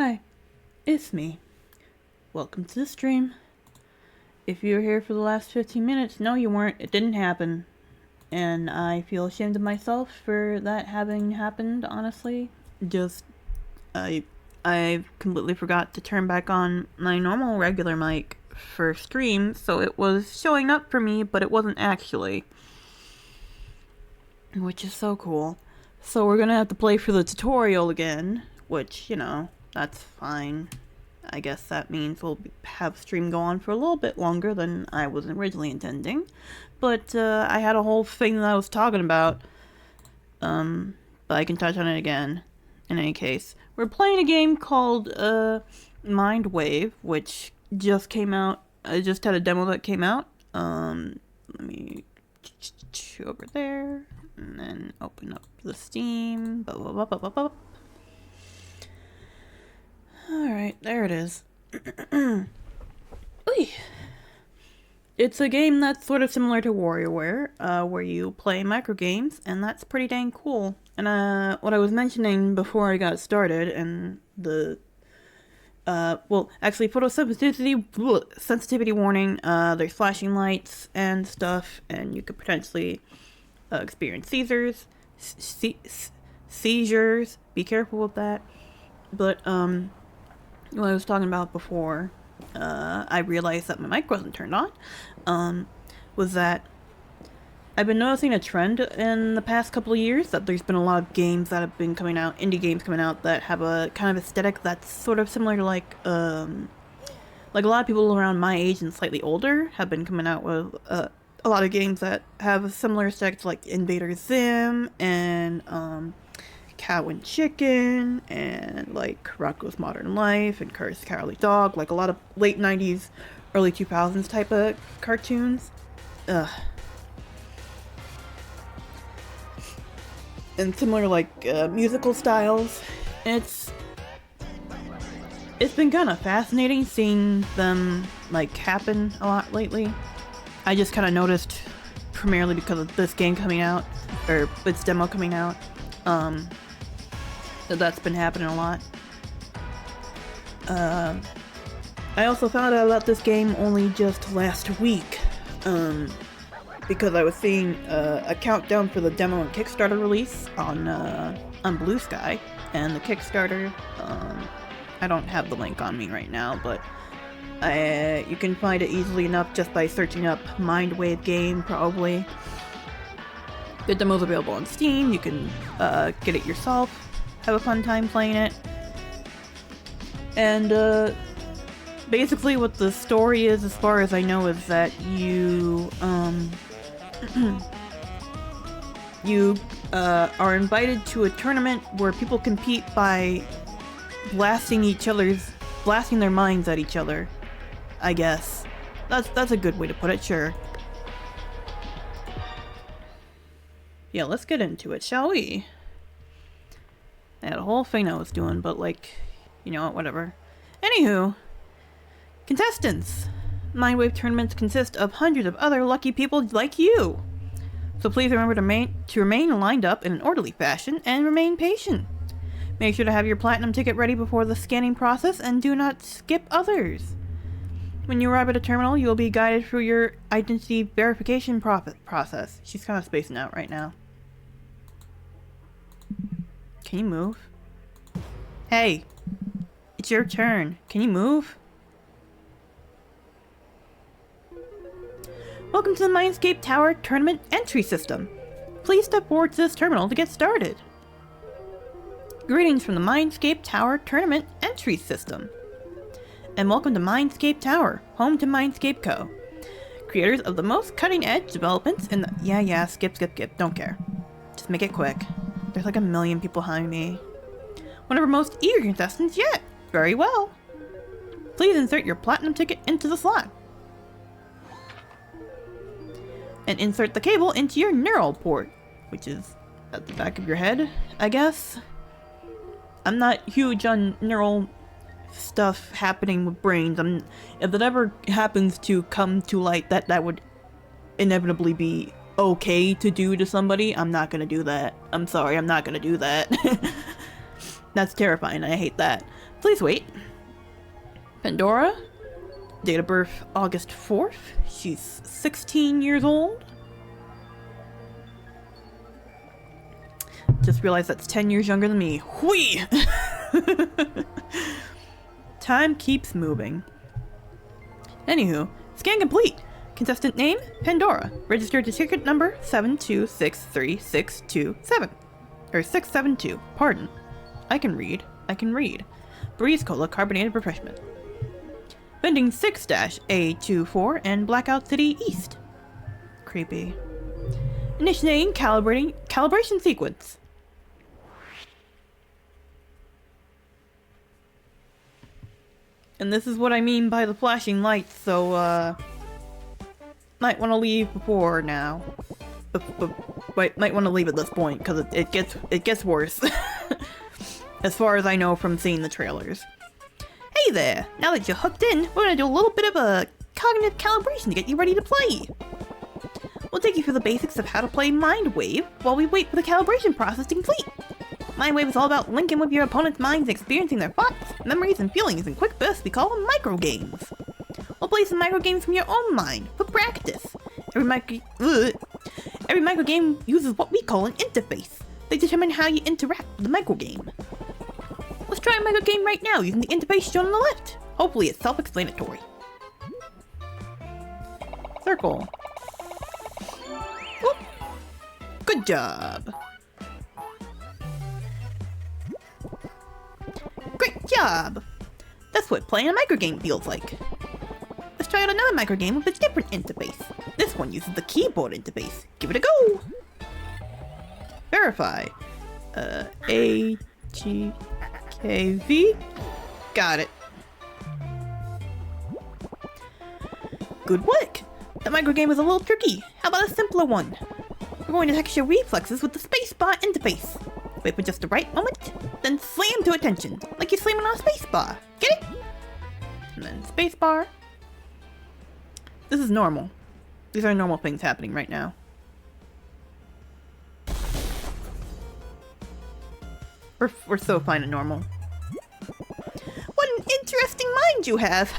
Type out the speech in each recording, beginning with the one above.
Hi, it's me. Welcome to the stream. If you were here for the last 15 minutes, no you weren't, it didn't happen. And I feel ashamed of myself for that having happened, honestly. I completely forgot to turn back on my normal regular mic for stream, so it was showing up for me, but it wasn't actually. Which is so cool. So we're gonna have to play for the tutorial again, which, you know, that's fine. I guess that means we'll have stream go on for a little bit longer than I was originally intending. But I had a whole thing that I was talking about. But I can touch on it again. In any case, we're playing a game called MINDWAVE, which just came out. I just had a demo that came out. Let me over there, and then open up the Steam. Alright, there it is. It's a game that's sort of similar to WarioWare, where you play microgames, and that's pretty dang cool. And what I was mentioning before I got started, and the sensitivity warning, there's flashing lights and stuff, and you could potentially experience seizures. Be careful with that. But, what I was talking about before, I realized that my mic wasn't turned on, was that I've been noticing a trend in the past couple of years that there's been a lot of games that have been coming out, indie games coming out, that have a kind of aesthetic that's sort of similar to like a lot of people around my age and slightly older have been coming out with a lot of games that have a similar aesthetic to like Invader Zim and Cow and Chicken and like Rocko's Modern Life and Curse Cowardly Dog, like a lot of late 90s, early 2000s type of cartoons. And similar like musical styles. It's been kind of fascinating seeing them like happen a lot lately. I just kind of noticed primarily because of this game coming out, or its demo coming out, that's been happening a lot. I also found out about this game only just last week, because I was seeing a countdown for the demo and Kickstarter release on Blue Sky, and the Kickstarter, I don't have the link on me right now, but you can find it easily enough just by searching up MINDWAVE game, probably. The demo's available on Steam, you can get it yourself, have a fun time playing it. And basically what the story is, as far as I know, is that you are invited to a tournament where people compete by blasting their minds at each other, I guess. That's a good way to put it, sure. Yeah, let's get into it, shall we? I had a whole thing I was doing, but like, you know what, whatever. Anywho, contestants! MINDWAVE tournaments consist of hundreds of other lucky people like you. So please remember to remain lined up in an orderly fashion and remain patient. Make sure to have your platinum ticket ready before the scanning process and do not skip others. When you arrive at a terminal, you will be guided through your identity verification process. She's kind of spacing out right now. Can you move? Hey! It's your turn. Can you move? Welcome to the Mindscape Tower Tournament Entry System. Please step forward to this terminal to get started. Greetings from the Mindscape Tower Tournament Entry System. And welcome to Mindscape Tower, home to Mindscape Co. Creators of the most cutting-edge developments in the... Yeah, skip, don't care. Just make it quick. There's like a million people behind me. One of our most eager contestants yet. Very well. Please insert your platinum ticket into the slot. And insert the cable into your neural port, which is at the back of your head, I guess. I'm not huge on neural stuff happening with brains. If that ever happens to come to light that would inevitably be okay to do to somebody, I'm not gonna do that. I'm sorry, I'm not gonna do that. That's terrifying, I hate that. Please wait. Pandora. Date of birth August 4th. She's 16 years old. Just realized that's 10 years younger than me. Whee! Time keeps moving. Anywho, scan complete. Contestant name, Pandora. Registered to ticket number 7263627. Or 672, pardon. I can read. Breeze Cola Carbonated Refreshment. Vending 6-A24 and Blackout City East. Creepy. Initiating calibration sequence. And this is what I mean by the flashing lights, so, might want to leave before now. Might want to leave at this point, because it gets worse. As far as I know from seeing the trailers. Hey there! Now that you're hooked in, we're gonna do a little bit of a cognitive calibration to get you ready to play. We'll take you through the basics of how to play MINDWAVE while we wait for the calibration process to complete. MINDWAVE is all about linking with your opponent's minds and experiencing their thoughts, memories, and feelings in quick bursts we call microgames. We'll play some microgames from your own mind for practice. Every microgame uses what we call an interface. They determine how you interact with the microgame. Let's try a microgame right now using the interface shown on the left. Hopefully it's self-explanatory. Circle. Whoop. Good job. Great job! That's what playing a microgame feels like. Let's try out another microgame with a different interface. This one uses the keyboard interface. Give it a go! Verify. A-G-K-V. Got it. Good work! That microgame was a little tricky. How about a simpler one? We're going to test your reflexes with the spacebar interface. Wait for just the right moment, then slam to attention, like you're slamming on a spacebar. Get it? And then spacebar. This is normal. These are normal things happening right now. We're so fine and normal. What an interesting mind you have!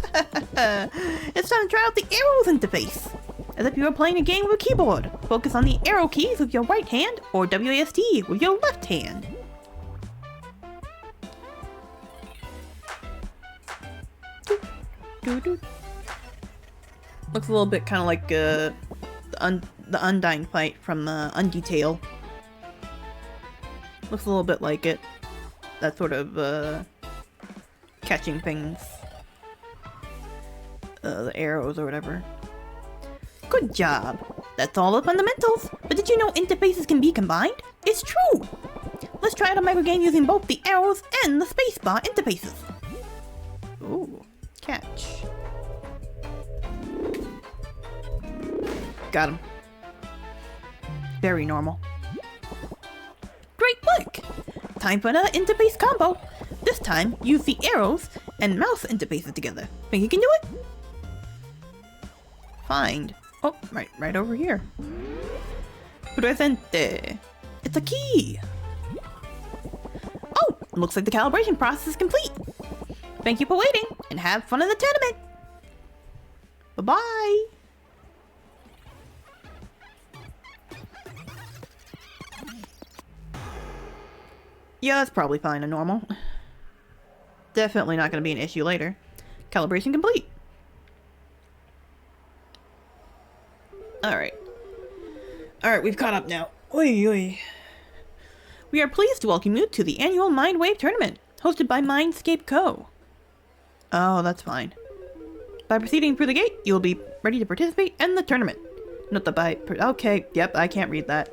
It's time to try out the arrows interface. As if you were playing a game with a keyboard. Focus on the arrow keys with your right hand or WASD with your left hand. Looks a little bit kind of like the Undying fight from Undetail. Looks a little bit like it. That sort of catching things. The arrows or whatever. Good job. That's all the fundamentals. But did you know interfaces can be combined? It's true. Let's try out a microgame using both the arrows and the spacebar interfaces. Ooh, catch. Got him. Very normal. Great work. Time for another interface combo. This time, use the arrows and mouse interfaces together. Think you can do it? Find. Oh, right over here. Presente. It's a key. Oh, looks like the calibration process is complete. Thank you for waiting, and have fun in the tournament. Bye-bye. Yeah, that's probably fine and normal. Definitely not going to be an issue later. Calibration complete. Alright, we've caught up now. Oy, oy. We are pleased to welcome you to the annual MINDWAVE tournament, hosted by Mindscape Co. Oh, that's fine. By proceeding through the gate, you will be ready to participate in the tournament. Note that okay, yep, I can't read that.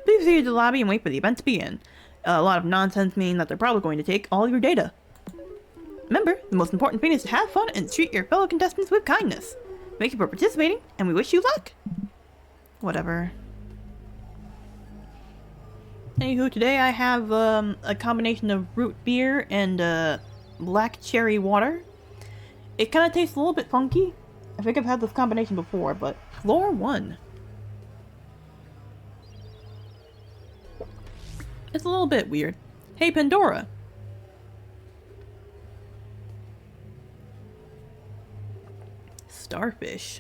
Please proceed to the lobby and wait for the event to begin. A lot of nonsense meaning that they're probably going to take all your data. Remember, the most important thing is to have fun and treat your fellow contestants with kindness. Thank you for participating, and we wish you luck! Whatever. Anywho, today I have a combination of root beer and black cherry water. It kind of tastes a little bit funky. I think I've had this combination before, but floor 1. It's a little bit weird. Hey, Pandora! Starfish.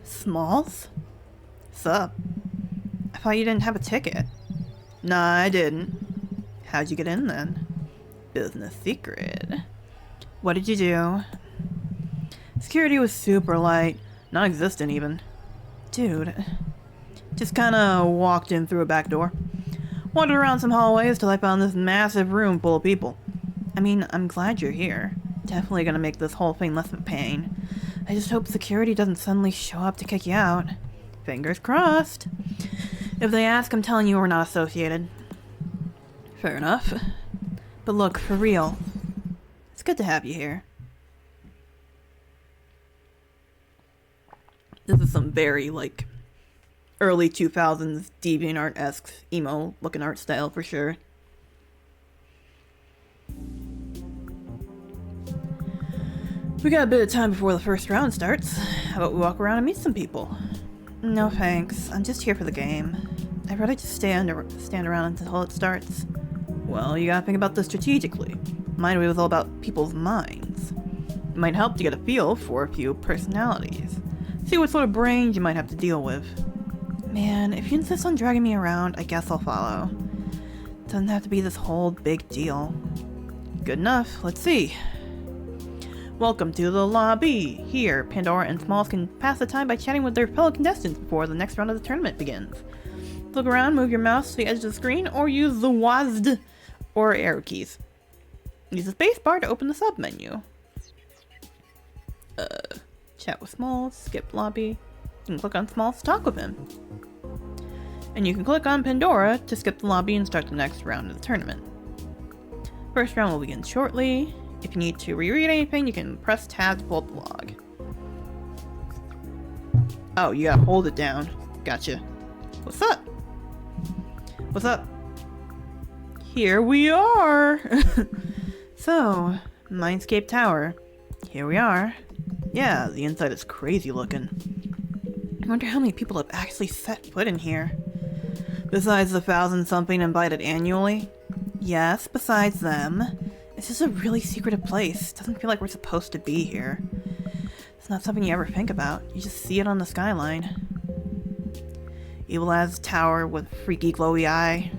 Smalls? Sup? I thought you didn't have a ticket. Nah, I didn't. How'd you get in then? Business secret. What did you do? Security was super light. Non-existent even. Dude. Just kinda walked in through a back door. Wandered around some hallways till I found this massive room full of people. I mean, I'm glad you're here. Definitely gonna make this whole thing less of a pain. I just hope security doesn't suddenly show up to kick you out. Fingers crossed. If they ask, I'm telling you we're not associated. Fair enough. But look, for real. It's good to have you here. This is some very, like, early 2000s DeviantArt-esque emo-looking art style for sure. We got a bit of time before the first round starts. How about we walk around and meet some people? No thanks, I'm just here for the game. I'd rather just stand around until it starts. Well, you gotta think about this strategically. MINDWAVE is all about people's minds. It might help to get a feel for a few personalities. See what sort of brains you might have to deal with. Man, if you insist on dragging me around, I guess I'll follow. Doesn't have to be this whole big deal. Good enough, let's see. Welcome to the lobby. Here, Pandora and Smalls can pass the time by chatting with their fellow contestants before the next round of the tournament begins. Look around, move your mouse to the edge of the screen, or use the WASD or arrow keys. Use the space bar to open the sub-menu. Chat with Smalls, skip lobby. You can click on Smalls to talk with him. And you can click on Pandora to skip the lobby and start the next round of the tournament. First round will begin shortly. If you need to reread anything, you can press tab to pull up the log. Oh, you gotta hold it down. Gotcha. What's up? What's up? Here we are! So, Mindscape Tower. Here we are. Yeah, the inside is crazy looking. I wonder how many people have actually set foot in here. Besides the 1,000-something invited annually? Yes, besides them. It's just a really secretive place. Doesn't feel like we're supposed to be here. It's not something you ever think about. You just see it on the skyline. Evil-ass tower with freaky glowy eye.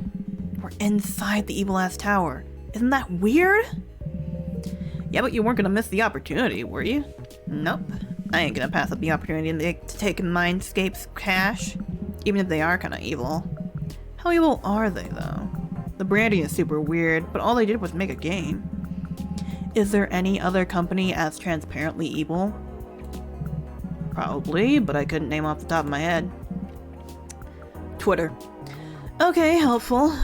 We're inside the evil-ass tower. Isn't that weird? Yeah, but you weren't gonna miss the opportunity, were you? Nope. I ain't gonna pass up the opportunity to take Mindscape's cash. Even if they are kinda evil. How evil are they, though? The branding is super weird, but all they did was make a game. Is there any other company as transparently evil? Probably, but I couldn't name off the top of my head. Twitter. Okay, helpful.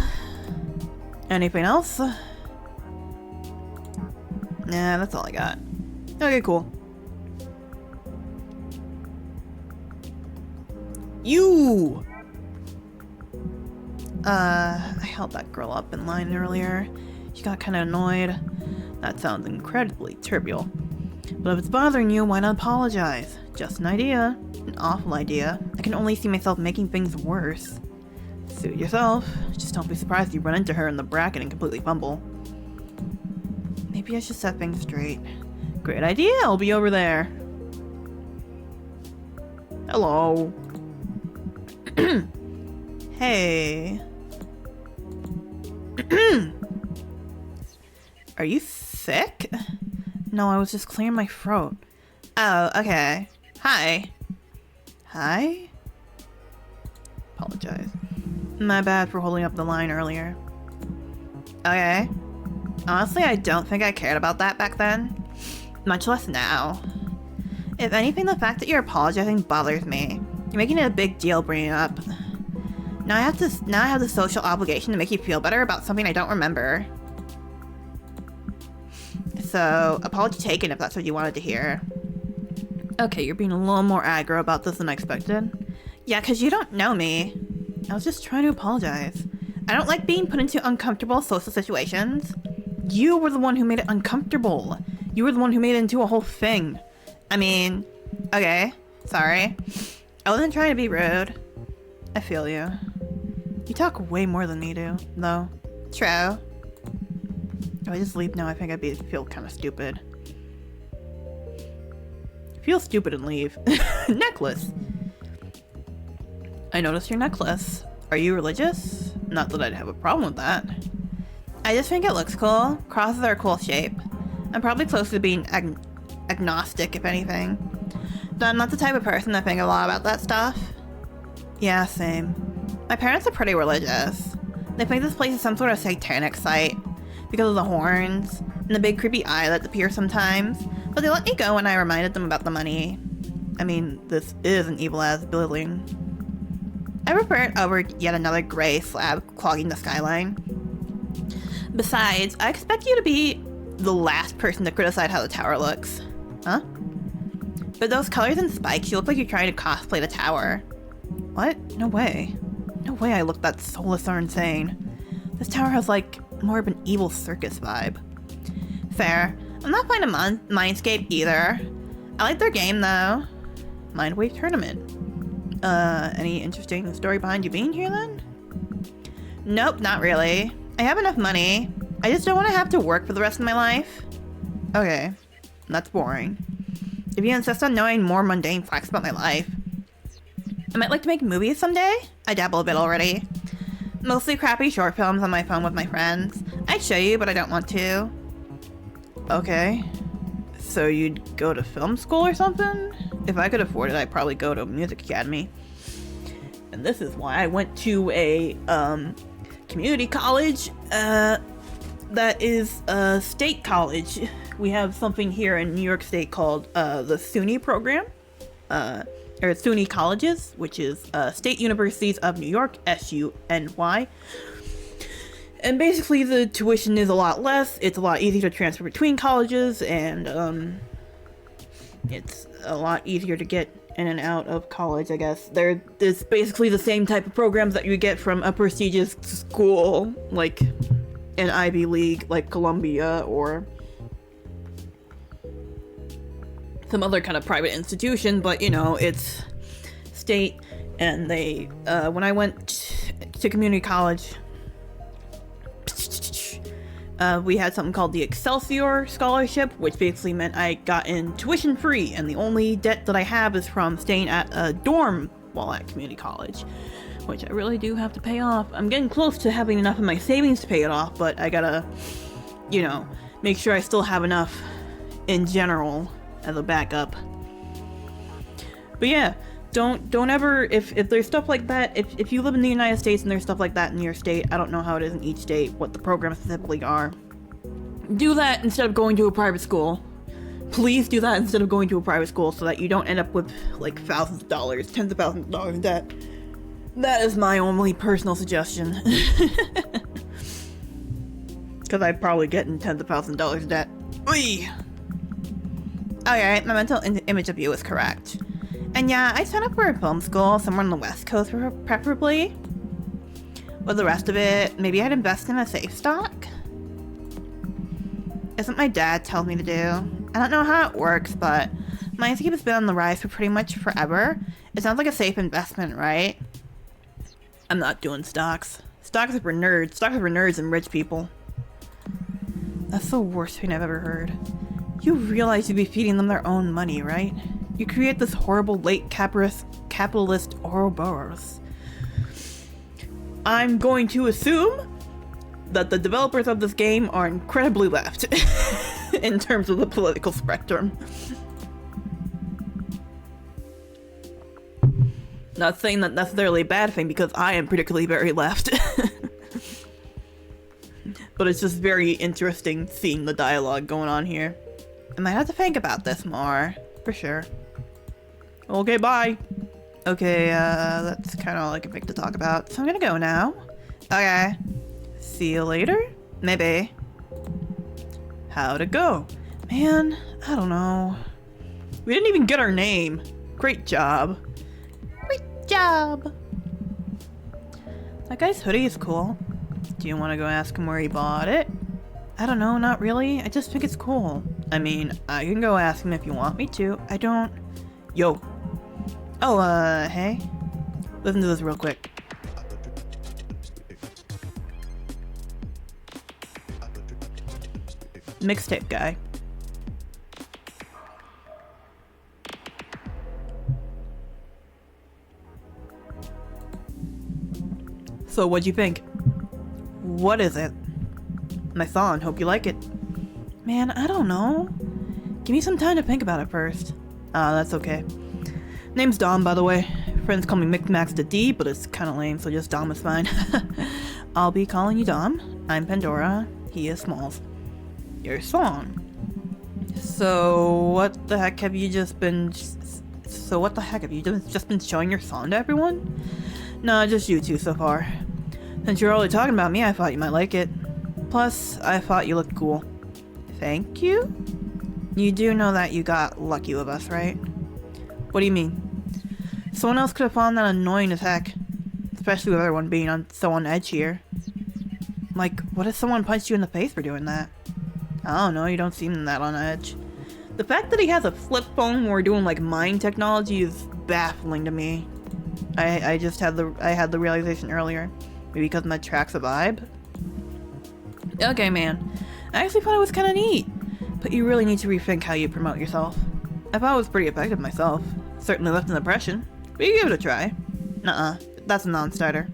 Anything else? Nah, that's all I got. Okay, cool. You! I held that girl up in line earlier. She got kinda annoyed. That sounds incredibly trivial. But if it's bothering you, why not apologize? Just an idea. An awful idea. I can only see myself making things worse. Suit yourself. Just don't be surprised you run into her in the bracket and completely fumble. Maybe I should set things straight. Great idea, I'll be over there. Hello. Hey. Are you sick? No, I was just clearing my throat. Oh, okay. Hi. Hi? Apologize. My bad for holding up the line earlier. Okay. Honestly, I don't think I cared about that back then. Much less now. If anything, the fact that you're apologizing bothers me. You're making it a big deal bringing it up. Now I have the social obligation to make you feel better about something I don't remember. So, apology taken if that's what you wanted to hear. Okay, you're being a little more aggro about this than I expected. Yeah, because you don't know me. I was just trying to apologize. I don't like being put into uncomfortable social situations. You were the one who made it uncomfortable. You were the one who made it into a whole thing. I mean, okay, sorry. I wasn't trying to be rude. I feel you. You talk way more than me do, though. True. If I just leave now, I think I'd feel kind of stupid. feel stupid and leave. Necklace. I noticed your necklace. Are you religious? Not that I'd have a problem with that. I just think it looks cool. Crosses are a cool shape. I'm probably close to being agnostic, if anything. Though I'm not the type of person to think a lot about that stuff. Yeah, same. My parents are pretty religious. They think this place is some sort of satanic site because of the horns and the big creepy eye that appears sometimes, but they let me go when I reminded them about the money. I mean, this is an evil-ass building. I prefer it over yet another gray slab clogging the skyline. Besides, I expect you to be the last person to criticize how the tower looks. Huh? But those colors and spikes, you look like you're trying to cosplay the tower. What? No way. No way I look that soulless or insane. This tower has like more of an evil circus vibe. Fair. I'm not playing a Mindscape either. I like their game though. MINDWAVE tournament. Any interesting story behind you being here then? Nope, not really. I have enough money. I just don't want to have to work for the rest of my life. Okay, that's boring. If you insist on knowing more mundane facts about my life. I might like to make movies someday. I dabble a bit already. Mostly crappy short films on my phone with my friends. I'd show you, but I don't want to. Okay. So you'd go to film school or something? If I could afford it, I'd probably go to a music academy. And this is why I went to a community college that is a state college. We have something here in New York State called the SUNY program, or SUNY colleges, which is State Universities of New York, SUNY. And basically the tuition is a lot less, it's a lot easier to transfer between colleges, and it's a lot easier to get in and out of college, I guess. It's basically the same type of programs that you get from a prestigious school, like an Ivy League, like Columbia, or some other kind of private institution, but you know, it's state, and they, when I went to community college, we had something called the Excelsior Scholarship, which basically meant I got in tuition free, and the only debt that I have is from staying at a dorm while at community college, which I really do have to pay off. I'm getting close to having enough of my savings to pay it off, but I gotta, you know, make sure I still have enough in general as a backup. But yeah, don't ever, if there's stuff like that, if you live in the United States and there's stuff like that in your state, I don't know how it is in each state, what the programs typically are. Do that instead of going to a private school. Please do that instead of going to a private school so that you don't end up with like thousands of dollars, tens of thousands of dollars in debt. That is my only personal suggestion. Because I'd probably get in tens of thousands of dollars in debt. Oy! Alright, my mental image of you is correct. And yeah, I signed up for a film school somewhere on the West Coast, preferably. With the rest of it, maybe I'd invest in a safe stock? It's what my dad tells me to do. I don't know how it works, but Mindscape has been on the rise for pretty much forever. It sounds like a safe investment, right? I'm not doing stocks. Stocks are for nerds. Stocks are for nerds and rich people. That's the worst thing I've ever heard. You realize you'd be feeding them their own money, right? You create this horrible late capitalist Ouroboros. I'm going to assume that the developers of this game are incredibly left in terms of the political spectrum. Not saying that necessarily a bad thing, because I am particularly very left. But it's just very interesting seeing the dialogue going on here. I might have to think about this more, for sure. Okay, bye. Okay, that's kind of all I can think to talk about. So I'm gonna go now. Okay. See you later? Maybe. How'd it go? Man, I don't know. We didn't even get our name. Great job. Great job. That guy's hoodie is cool. Do you want to go ask him where he bought it? I don't know, not really. I just think it's cool. I mean, I can go ask him if you want me to. I don't... Yo. Oh, hey. Listen to this real quick. Mixtape guy. So what'd you think? What is it? My song, hope you like it. Man, I don't know. Give me some time to think about it first. That's okay. Name's Dom, by the way. Friends call me Mixmax to D, but it's kinda lame, so just Dom is fine. I'll be calling you Dom. I'm Pandora. He is Smalls. Your song. So what the heck have you just been... just been showing your song to everyone? No, just you two so far. Since you're already talking about me, I thought you might like it. Plus, I thought you looked cool. Thank you? You do know that you got lucky with us, right? What do you mean? Someone else could have found that annoying as heck. Especially with everyone being so on edge here. Like, what if someone punched you in the face for doing that? I don't know, you don't seem that on edge. The fact that he has a flip phone where we're doing like mind technology is baffling to me. I had the realization earlier. Maybe because my track's a vibe? Okay, man. I actually thought it was kinda neat. But you really need to rethink how you promote yourself. I thought it was pretty effective myself. Certainly left an impression. But you give it a try. Nuh-uh. That's a non-starter.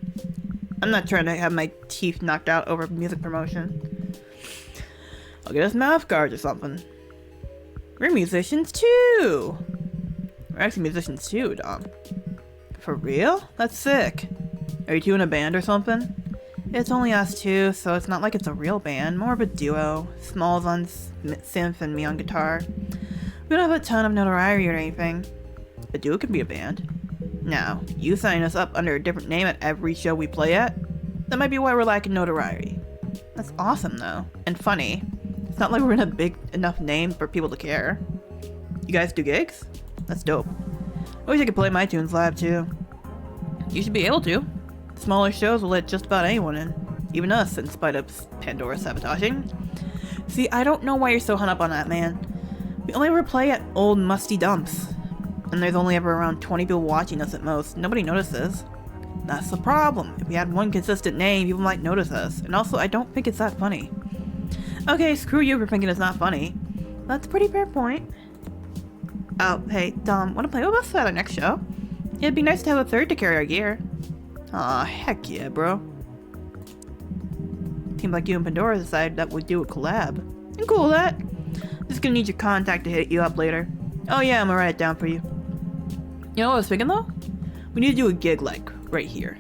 I'm not trying to have my teeth knocked out over music promotion. I'll get us mouth guards or something. We're musicians too! We're actually musicians too, Dom. For real? That's sick. Are you two in a band or something? It's only us two, so it's not like it's a real band. More of a duo. Smalls on synth and me on guitar. We don't have a ton of notoriety or anything. A duo can be a band. Now, you sign us up under a different name at every show we play at? That might be why we're lacking notoriety. That's awesome though. And funny. It's not like we're in a big enough name for people to care. You guys do gigs? That's dope. I wish I could play my tunes live too. You should be able to. Smaller shows will let just about anyone in. Even us, in spite of Pandora's sabotaging. See, I don't know why you're so hung up on that, man. We only ever play at old musty dumps. And there's only ever around 20 people watching us at most. Nobody notices. That's the problem. If we had one consistent name, people might notice us. And also, I don't think it's that funny. Okay, screw you for thinking it's not funny. That's a pretty fair point. Oh, hey, Dom, wanna play with us at our next show? It'd be nice to have a third to carry our gear. Aw, heck yeah, bro. Seems like you and Pandora decided that we'd do a collab. I'm cool with that. Just gonna need your contact to hit you up later. Oh yeah, I'm gonna write it down for you. You know what I was thinking though? We need to do a gig like, right here.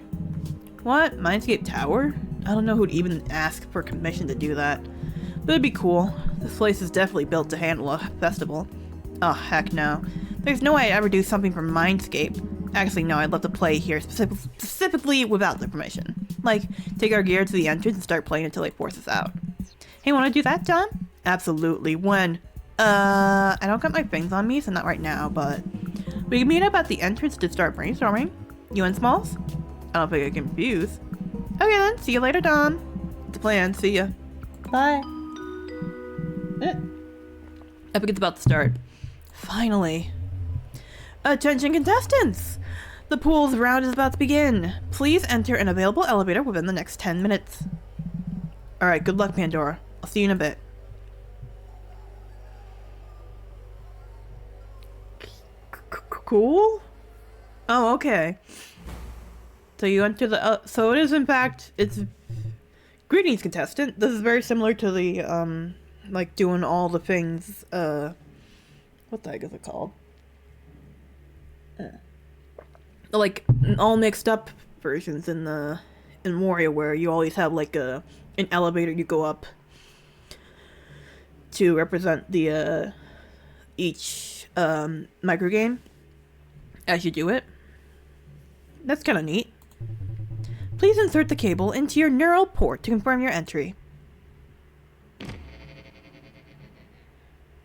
What? Mindscape Tower? I don't know who'd even ask for permission to do that. But it'd be cool. This place is definitely built to handle a festival. Oh heck no. There's no way I'd ever do something for Mindscape. Actually no, I'd love to play here specifically without their permission. Like, take our gear to the entrance and start playing until they force us out. Hey, wanna do that, John? Absolutely. When? I don't got my things on me, so not right now, but we can meet up at the entrance to start brainstorming. You and Smalls? I don't think I can refuse. Okay then, see you later, Dom. It's a plan, see ya. Bye. I think it's about to start. Finally. Attention contestants! The pool's round is about to begin. Please enter an available elevator within the next 10 minutes. Alright, good luck, Pandora. I'll see you in a bit. Cool? Oh, okay. So you enter the, so it is in fact, it's, greetings contestant. This is very similar to the, like doing all the things, what the heck is it called? Like, all mixed up versions in Wario, where you always have like an elevator you go up to represent the, each, microgame as you do it. That's kind of neat. Please insert the cable into your neural port to confirm your entry.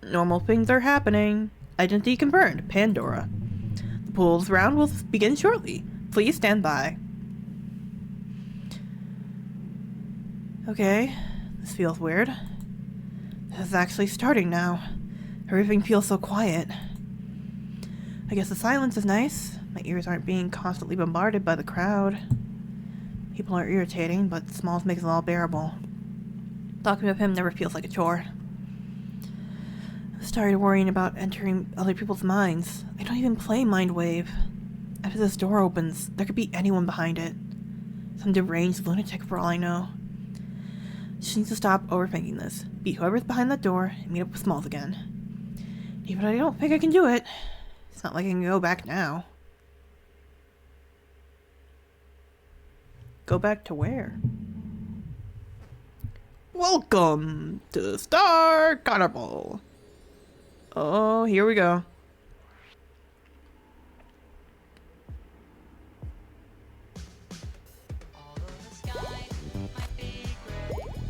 Normal things are happening. Identity confirmed. Pandora. The pool's round will begin shortly. Please stand by. Okay, this feels weird. This is actually starting now. Everything feels so quiet. I guess the silence is nice. My ears aren't being constantly bombarded by the crowd. People are irritating, but Smalls makes it all bearable. Talking with him never feels like a chore. I started worrying about entering other people's minds. I don't even play MINDWAVE. After this door opens, there could be anyone behind it. Some deranged lunatic for all I know. She needs to stop overthinking this. Beat whoever's behind that door and meet up with Smalls again. Even I don't think I can do it. It's not like I can go back now. Go back to where? Welcome to the Star Carnival. Oh, here we go.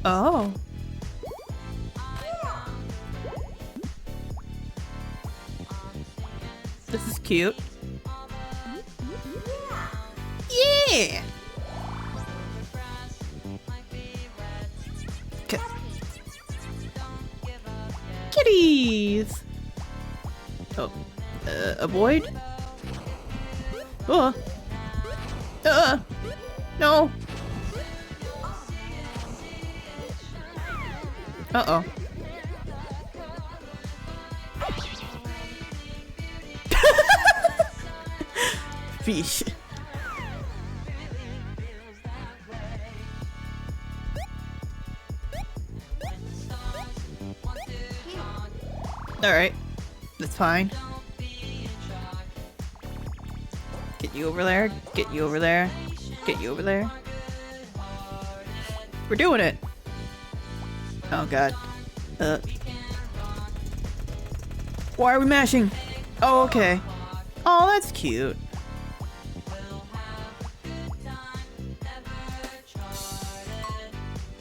Oh. This is cute. Yeah! Kitties! Oh. Avoid? No! Uh-oh. Fish. Alright. That's fine. Get you over there. Get you over there. Get you over there. We're doing it! Oh god. Why are we mashing? Oh, okay. Oh, that's cute.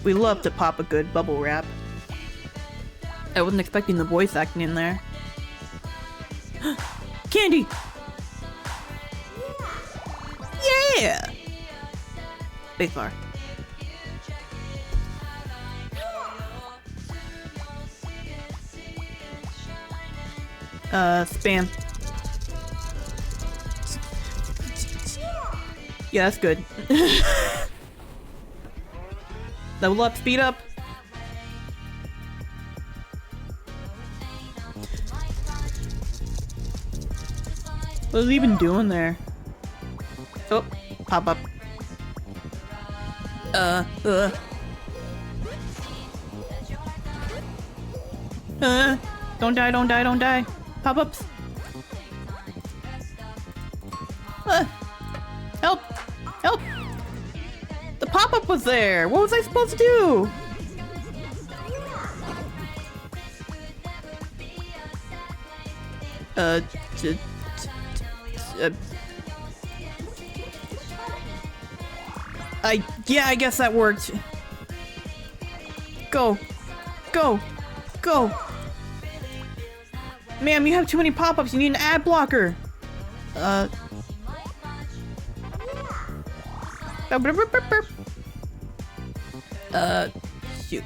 We love to pop a good bubble wrap. I wasn't expecting the voice acting in there. Candy! Yeah! Spacebar. Spam. Yeah, that's good. Level up, speed up. What was he even doing there? Oh, pop up. Don't die, don't die, don't die. Pop-ups. Help! Help! The pop-up was there! What was I supposed to do? Yeah, I guess that worked. Go. Go. Go. Ma'am, you have too many pop-ups. You need an ad blocker. Shoot.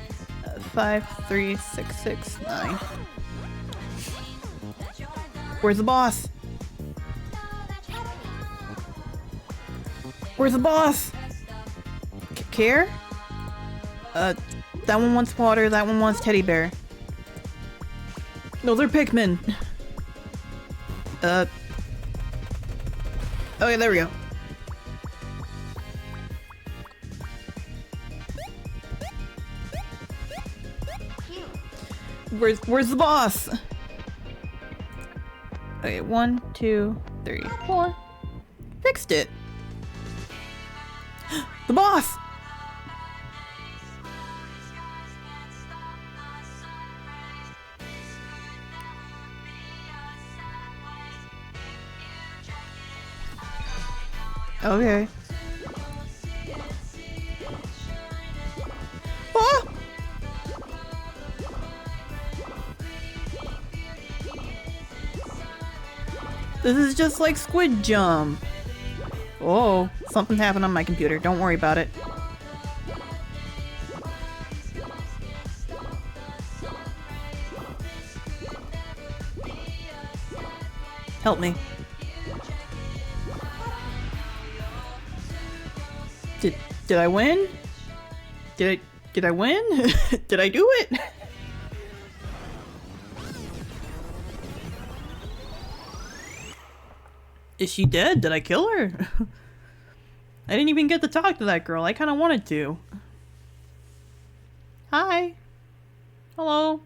5, 3, 6, 6, 9. Where's the boss? Where's the boss? Care? That one wants water, that one wants teddy bear. No, they're Pikmin. Oh yeah, there we go. Where's the boss? Okay, 1, 2, 3, 4. Fixed it. The boss! Okay. Ah! This is just like Squid Jump. Oh, something happened on my computer. Don't worry about it. Help me. Did I win? Did I win? Did I do it? Is she dead? Did I kill her? I didn't even get to talk to that girl. I kind of wanted to. Hi. Hello.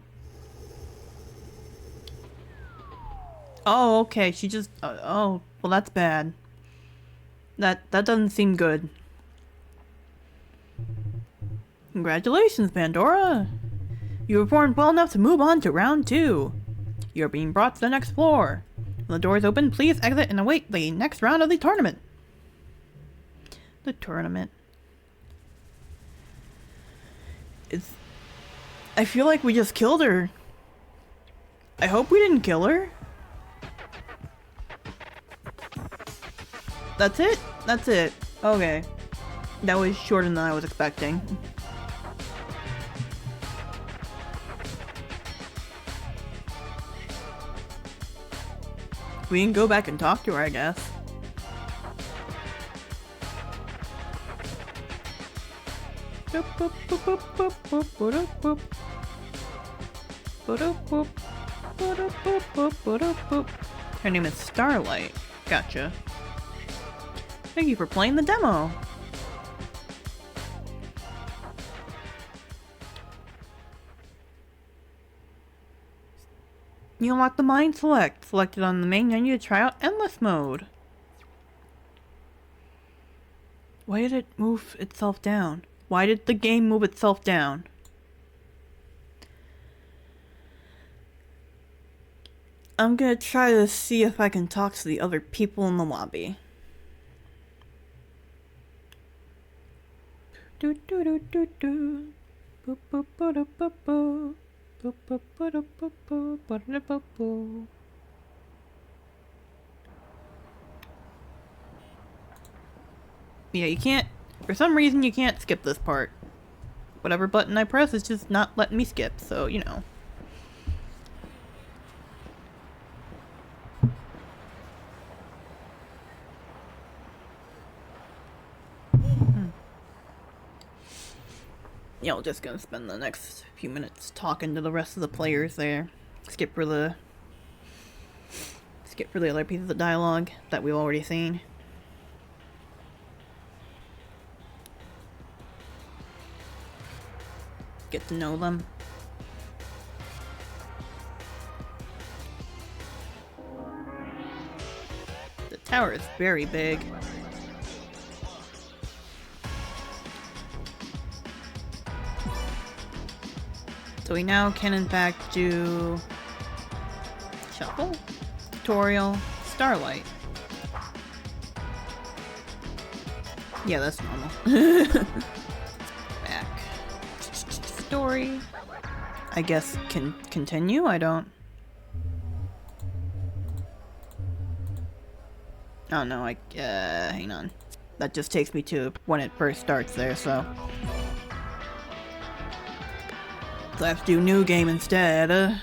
Oh, okay. She just... oh, well, that's bad. That doesn't seem good. Congratulations, Pandora. You performed well enough to move on to round 2. You're being brought to the next floor. When the doors open, please exit and await the next round of the tournament. The tournament. I feel like we just killed her. I hope we didn't kill her. That's it? That's it. Okay. That was shorter than I was expecting. We can go back and talk to her, I guess. Her name is Starlight. Gotcha. Thank you for playing the demo. You unlock the Mind Select. Select it on the main menu to try out Endless Mode. Why did it move itself down? Why did the game move itself down? I'm gonna try to see if I can talk to the other people in the lobby. Do do do do do. Boop boop boop boop boop boop. Boop boop boop boop boop boop boop boop. Yeah, you can't. For some reason, you can't skip this part. Whatever button I press is just not letting me skip, so you know. Yeah, I'm just gonna spend the next few minutes talking to the rest of the players there. Skip for the other pieces of dialogue that we've already seen. Get to know them. The tower is very big. So we now can in fact do shuffle, tutorial, Starlight. Yeah, that's normal. Back. Story. I guess can continue? I don't... Oh no, hang on. That just takes me to when it first starts there, so... So I have to do new game instead. And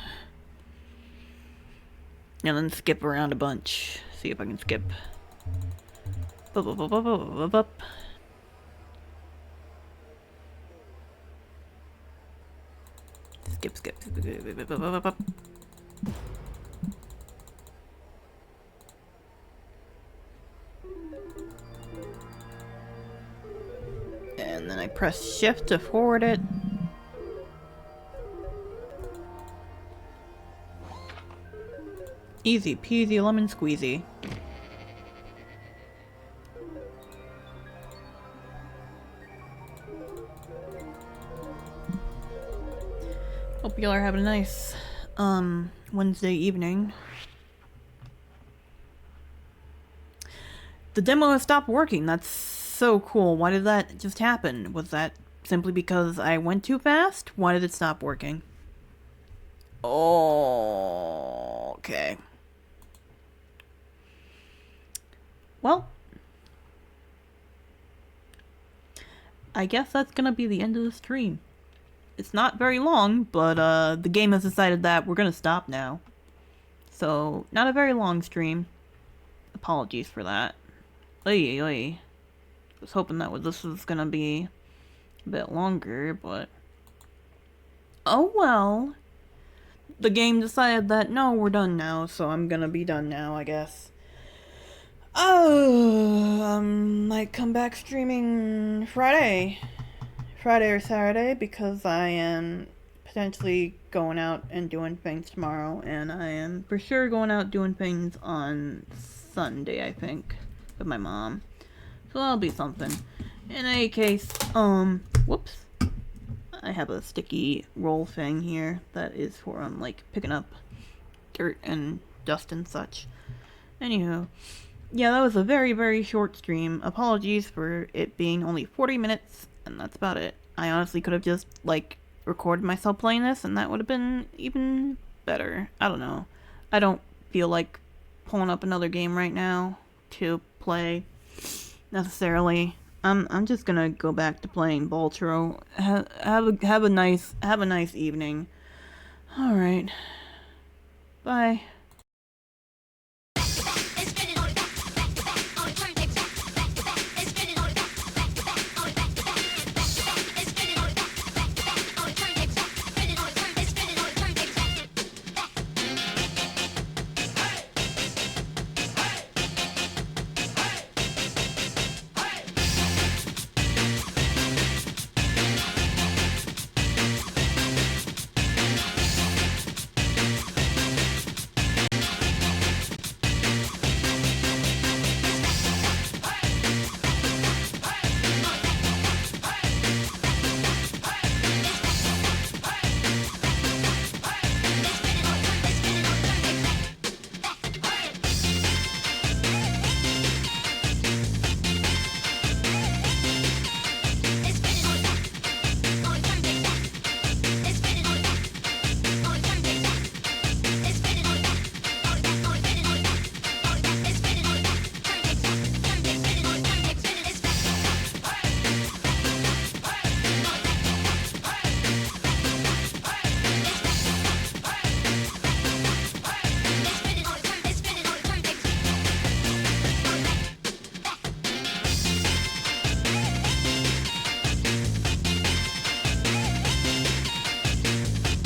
then skip around a bunch. See if I can skip. Skip. And then I press shift to forward it. Easy peasy lemon squeezy. Hope y'all are having a nice Wednesday evening. The demo has stopped working. That's so cool. Why did that just happen? Was that simply because I went too fast? Why did it stop working? Oh, okay. Well, I guess that's gonna be the end of the stream. It's not very long, but the game has decided that we're gonna stop now. So, not a very long stream. Apologies for that. I was hoping that this was gonna be a bit longer, but... Oh well. The game decided that, no, we're done now, so I'm gonna be done now, I guess. Oh, might come back streaming Friday or Saturday, because I am potentially going out and doing things tomorrow, and I am for sure going out doing things on Sunday, I think, with my mom. So that'll be something. In any case, whoops. I have a sticky roll thing here that is for, like, picking up dirt and dust and such. Anywho, yeah, that was a very, very short stream. Apologies for it being only 40 minutes, and that's about it. I honestly could have just, like, recorded myself playing this, and that would have been even better. I don't know. I don't feel like pulling up another game right now to play, necessarily. I'm just gonna go back to playing Voltro. Have a nice evening. All right. Bye.